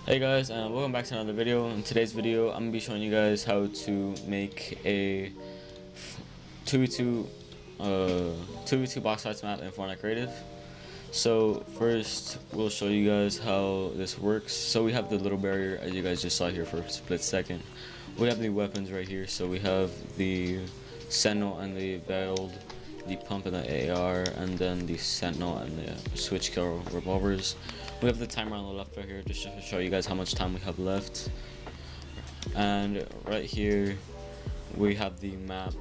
Hey guys, and welcome back to another video. In today's video, I'm gonna be showing you guys how to make a 2v2 2v2 box fights map in Fortnite Creative. So first, we'll show you guys how this works. So we have the little barrier, as you guys just saw here for a split second. We have the weapons right here. So we have the Sentinel and the Veiled, the pump and the AR, and then the Sentinel and the switch kill revolvers. We have the timer on the left right here just to show you guys how much time we have left. And right here we have the map.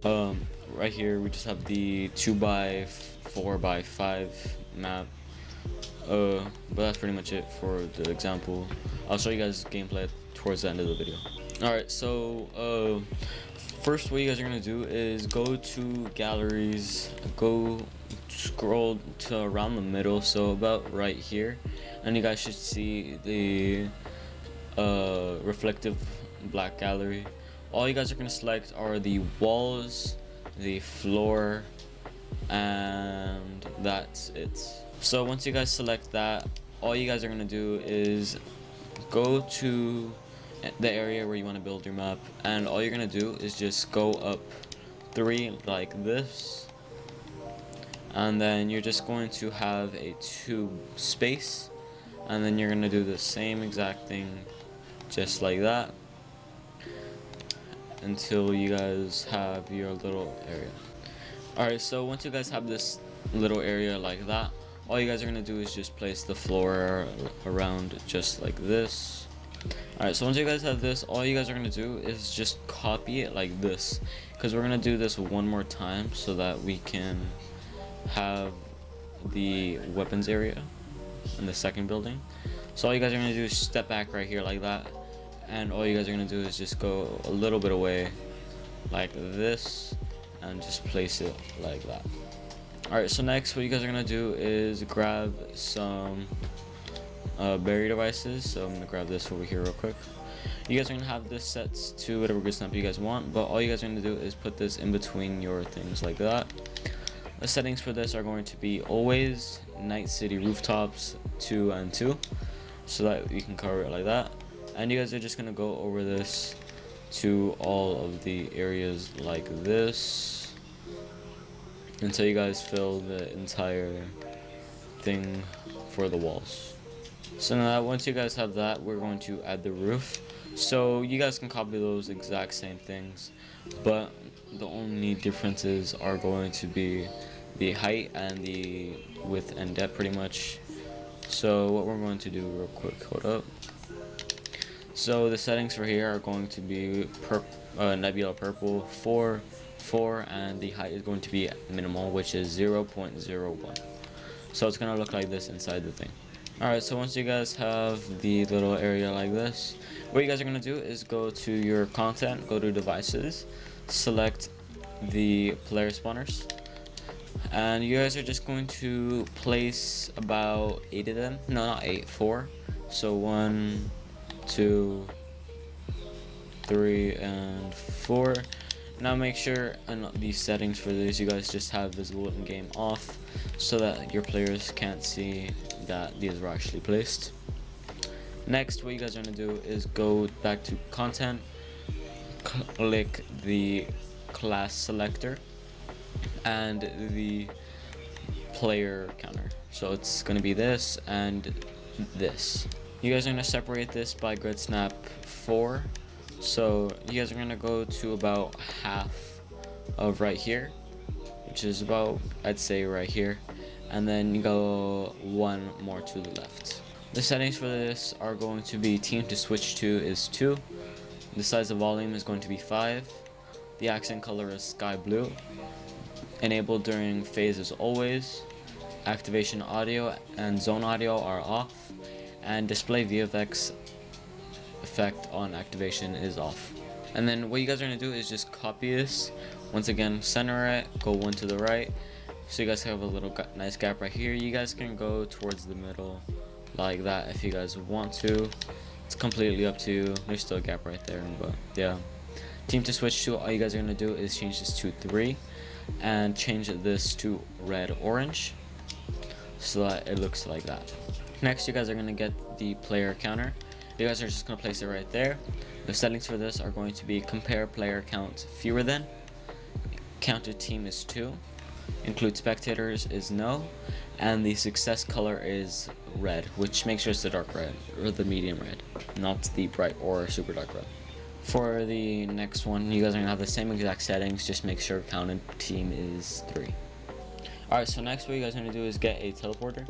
Right here we just have the 2x4x5 map. But that's pretty much it for the example. I'll show you guys gameplay towards the end of the video. Alright, so first what you guys are gonna do is go to galleries, go scroll to around the middle, so about right here, and you guys should see the reflective black gallery. All you guys are gonna select are the walls, the floor, and that's it. So once you guys select that, all you guys are gonna do is go to the area where you want to build your map, and all you're gonna do is just go up 3 like this, and then you're just going to have a 2 space, and then you're gonna do the same exact thing just like that until you guys have your little area. Alright, so once you guys have this little area like that, all you guys are gonna do is just place the floor around just like this. Alright, so once you guys have this, all you guys are gonna do is just copy it like this, because we're gonna do this one more time so that we can have the weapons area in the second building. So all you guys are gonna do is step back right here like that, and all you guys are gonna do is just go a little bit away like this and just place it like that. Alright, so next what you guys are gonna do is grab some barrier devices. So I'm gonna grab this over here real quick. You guys are gonna have this set to whatever grid snap you guys want, but all you guys are gonna do is put this in between your things like that. The settings for this are going to be always Night City rooftops 2 and 2, so that you can cover it like that. And you guys are just gonna go over this to all of the areas like this until you guys fill the entire thing for the walls. So now once you guys have that, we're going to add the roof. So you guys can copy those exact same things, but the only differences are going to be the height and the width and depth pretty much. So what we're going to do real quick, hold up. So the settings for here are going to be nebula purple 4, and the height is going to be minimal, which is 0.01. So it's gonna look like this inside the thing. Alright, so once you guys have the little area like this, what you guys are gonna do is go to your content, go to devices, select the player spawners, and you guys are just going to place about 8 of them. No, not 8, 4. So 1, 2, 3, and 4. Now make sure in these settings for these you guys just have visible in game off, so that your players can't see that these are actually placed. Next, what you guys are going to do is go back to content, click the class selector and the player counter. So it's going to be this and this. You guys are going to separate this by grid snap 4. So you guys are going to go to about half of right here, which is about, I'd say, right here, and then you go 1 more to the left. The settings for this are going to be team to switch to is 2, the size of volume is going to be 5, the accent color is sky blue, enabled during phase is always, activation audio and zone audio are off, and display VFX effect on activation is off. And then what you guys are going to do is just copy this, once again center it, go 1 to the right, so you guys have a little nice gap right here. You guys can go towards the middle like that if you guys want to. It's completely up to you. There's still a gap right there, but yeah. Team to switch to, all you guys are going to do is change this to 3 and change this to red orange. so that it looks like that. Next, you guys are going to get the player counter. You guys are just going to place it right there. The settings for this are going to be compare player count fewer than, counted team is 2, include spectators is no, and the success color is red, which makes sure it's the dark red or the medium red, not the bright or super dark red. For the next one, you guys are gonna have the same exact settings, just make sure counted team is 3. Alright, so next what you guys are gonna do is get a teleporter.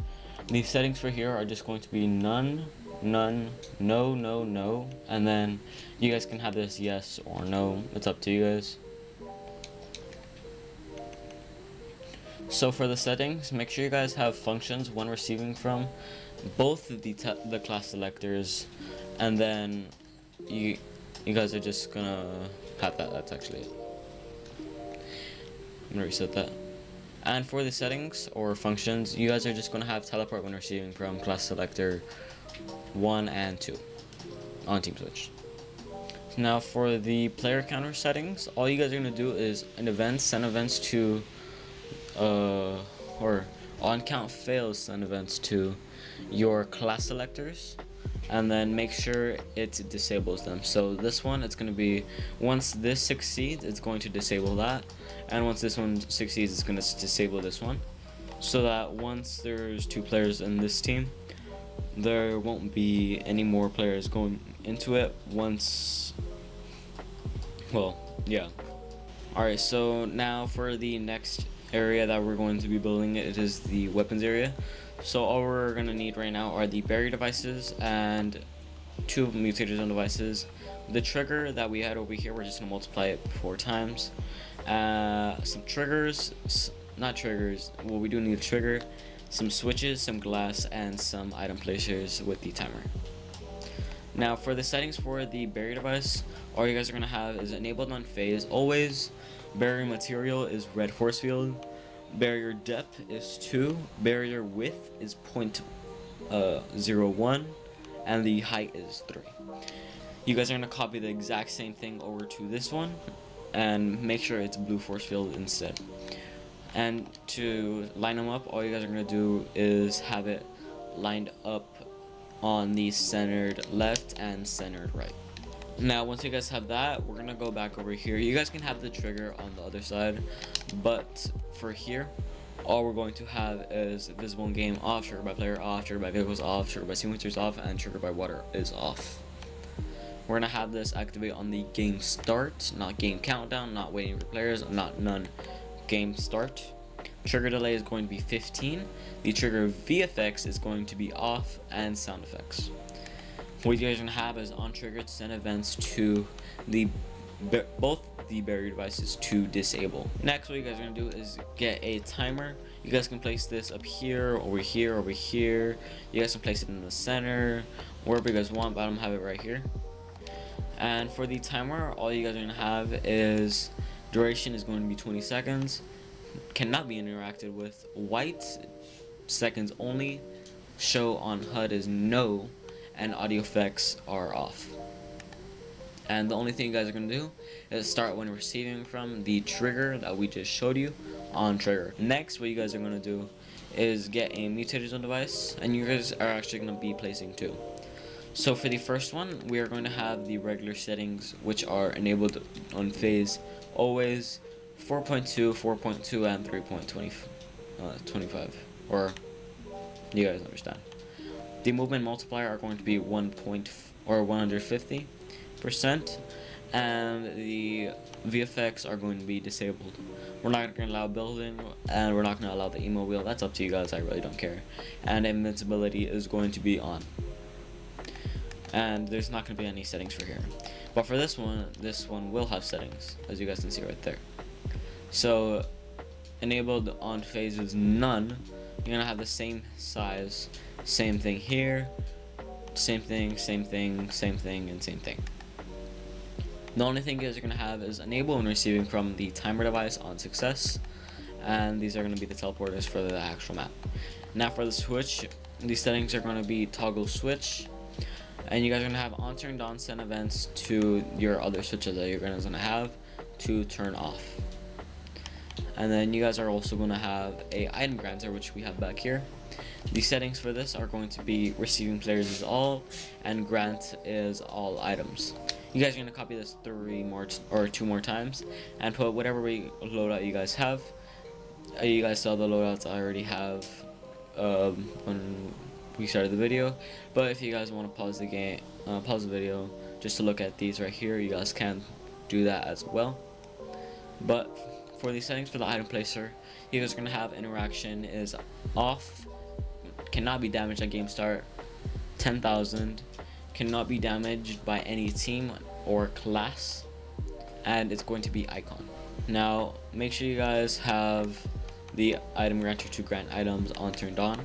The settings for here are just going to be none, none, no, no, no, and then you guys can have this yes or no. It's up to you guys. So for the settings, make sure you guys have functions when receiving from both the class selectors, and then you guys are just gonna have that. That's actually it. I'm gonna reset that. And for the settings or functions, you guys are just gonna have teleport when receiving from class selector 1 and 2 on team switch. Now for the player counter settings, all you guys are gonna do is in events, send events to or on count fails, send events to your class selectors, and then make sure it disables them. So this one, it's going to be once this succeeds, it's going to disable that, and once this one succeeds, it's going to disable this one, so that once there's 2 players in this team, there won't be any more players going into it once, well, yeah. Alright, so now for the next area that we're going to be building, it is the weapons area. So all we're gonna need right now are the barrier devices and 2 mutator zone devices. The trigger that we had over here, we're just gonna multiply it 4 times. Some triggers, not triggers, well, we do need a trigger, some switches, some glass, and some item placers with the timer. Now for the settings for the barrier device, all you guys are gonna have is enabled on phase always. Barrier material is red force field. Barrier depth is 2. Barrier width is 0.01, and the height is 3. You guys are gonna copy the exact same thing over to this one, and make sure it's blue force field instead. And to line them up, all you guys are gonna do is have it lined up on the centered left and centered right. Now once you guys have that, we're gonna go back over here. You guys can have the trigger on the other side, but for here, all we're going to have is visible in game off, trigger by player off, trigger by vehicles off, trigger by sequencers off, and trigger by water is off. We're gonna have this activate on the game start, not game countdown, not waiting for players, not none. Game start. Trigger delay is going to be 15. The trigger VFX is going to be off, and sound effects. What you guys are gonna have is on trigger to send events to both the barrier devices to disable. Next, what you guys are gonna do is get a timer. You guys can place this up here, over here, over here. You guys can place it in the center, wherever you guys want, but I'm gonna have it right here. And for the timer, all you guys are gonna have is duration is going to be 20 seconds. Cannot be interacted with. White seconds only. Show on HUD is no, and audio effects are off. And the only thing you guys are going to do is start when receiving from the trigger that we just showed you on trigger. Next, what you guys are going to do is get a mutator zone device, and you guys are actually going to be placing 2. So for the first one, we are going to have the regular settings, which are enabled on phase always, 4.2, 4.2, and 3.25, or you guys understand. The movement multiplier are going to be 150%, and the VFX are going to be disabled. We're not going to allow building, and we're not going to allow the emo wheel. That's up to you guys. I really don't care. And invincibility is going to be on. And there's not going to be any settings for here. But for this one will have settings, as you guys can see right there. So enabled on phase is none. You're going to have the same size. Same thing here, same thing, same thing, same thing, and same thing. The only thing you guys are going to have is enable when receiving from the timer device on success, and these are going to be the teleporters for the actual map. Now for the switch, these settings are going to be toggle switch, and you guys are going to have on turned on send events to your other switches that you're going to have to turn off. And then you guys are also going to have a item granter, which we have back here. The settings for this are going to be receiving players is all and grant is all items. You guys are going to copy this 2 more times and put whatever loadout you guys have. You guys saw the loadouts I already have when we started the video, but if you guys want to pause the video just to look at these right here, you guys can do that as well. But for the settings for the item placer, you guys are going to have interaction is off, cannot be damaged at game start, 10,000, cannot be damaged by any team or class, and it's going to be icon. Now make sure you guys have the item granter to grant items on turned on,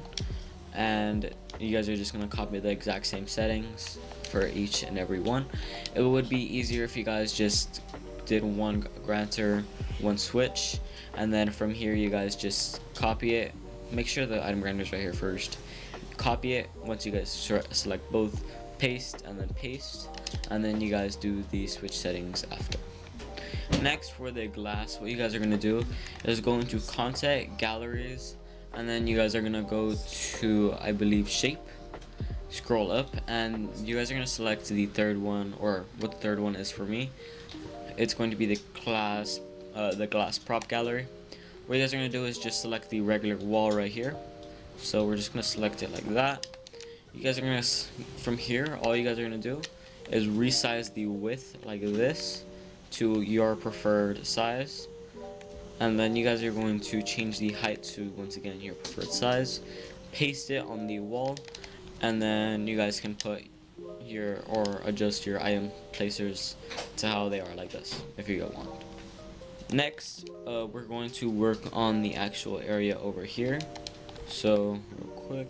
and you guys are just going to copy the exact same settings for each and every one. It would be easier if you guys just did one granter, one switch, and then from here you guys just copy it. Make sure the item granter is right here first. Copy it. Once you guys select both, paste and then paste, and then you guys do the switch settings after. Next, for the glass, what you guys are going to do is go into content, galleries, and then you guys are going to go to, I believe, shape, scroll up, and you guys are going to select the third one, or what the third one is for me. It's going to be the glass prop gallery. What you guys are going to do is just select the regular wall right here. So we're just going to select it like that. You guys are going to, from here, all you guys are going to do is resize the width like this to your preferred size, and then you guys are going to change the height to, once again, your preferred size, paste it on the wall, and then you guys can put or adjust your item placers to how they are, like this, if you want. Next, we're going to work on the actual area over here. So real quick,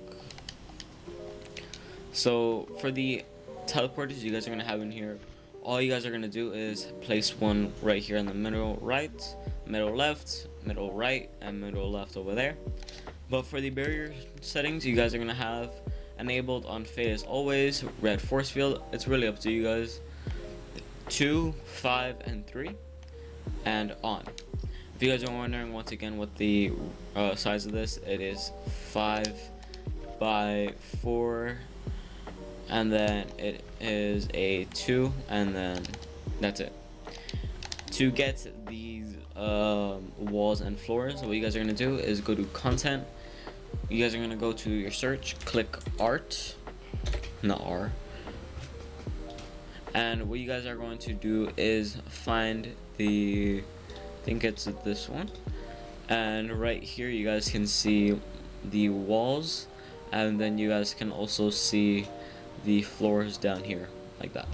so for the teleporters you guys are going to have in here, all you guys are going to do is place one right here in the middle right, middle left, middle right, and middle left over there. But for the barrier settings, you guys are going to have enabled on fade as always, red force field. It's really up to you guys. 2, 5, and 3, and on. If you guys are wondering once again what the size of this, it is 5 by 4, and then it is a 2, and then that's it. To get these walls and floors, what you guys are going to do is go to content. You guys are going to go to your search, click art, not R, and what you guys are going to do is find the, I think it's this one, and right here you guys can see the walls, and then you guys can also see the floors down here like that.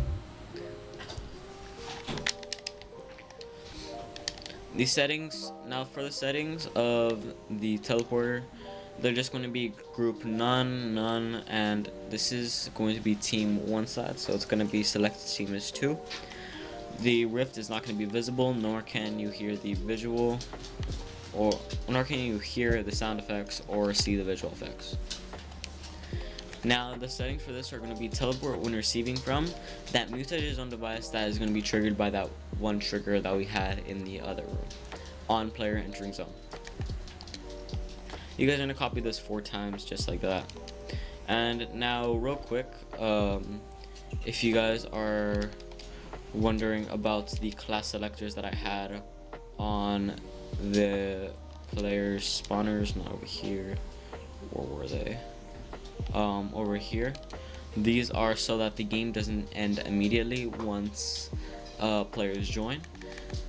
The settings, now for the settings of the teleporter, they're just going to be group none, none, and this is going to be team 1 side, so it's going to be selected team is 2. The rift is not going to be visible, nor can you hear the visual, or nor can you hear the sound effects or see the visual effects. Now the settings for this are going to be teleport when receiving from that Mutator on device that is going to be triggered by that one trigger that we had in the other room on player entering zone. You guys are going to copy this 4 times just like that. And now real quick, if you guys are wondering about the class selectors that I had on the players spawners, not over here, or were they? Over here. These are so that the game doesn't end immediately once players join.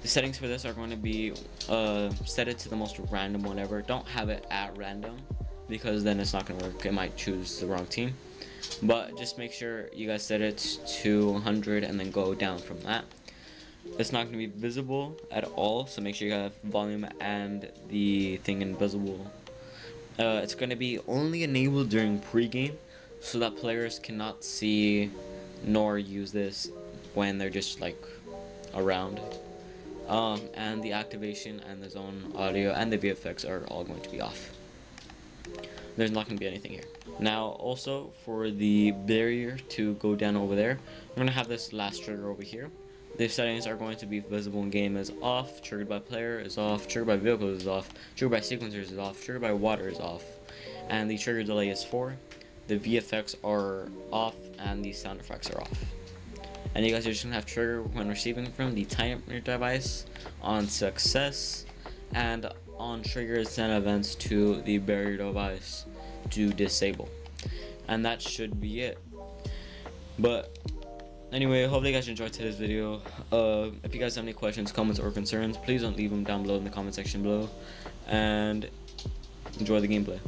The settings for this are going to be set it to the most random one ever. Don't have it at random because then it's not going to work. It might choose the wrong team. But just make sure you guys set it to 100 and then go down from that. It's not going to be visible at all, so make sure you have volume and the thing invisible. It's going to be only enabled during pregame so that players cannot see nor use this when they're just like around. And the activation and the zone audio and the VFX are all going to be off. There's not going to be anything here. Now also for the barrier to go down over there, we're going to have this last trigger over here. The settings are going to be visible in game is off, triggered by player is off, triggered by vehicles is off, triggered by sequencers is off, triggered by water is off, and the trigger delay is 4. The VFX are off and the sound effects are off. And you guys are just gonna have trigger when receiving from the timer device on success, and on triggers and events to the barrier device to disable. And that should be it. But anyway, hopefully you guys enjoyed today's video. If you guys have any questions, comments, or concerns, please don't leave them down below in the comment section below. And enjoy the gameplay.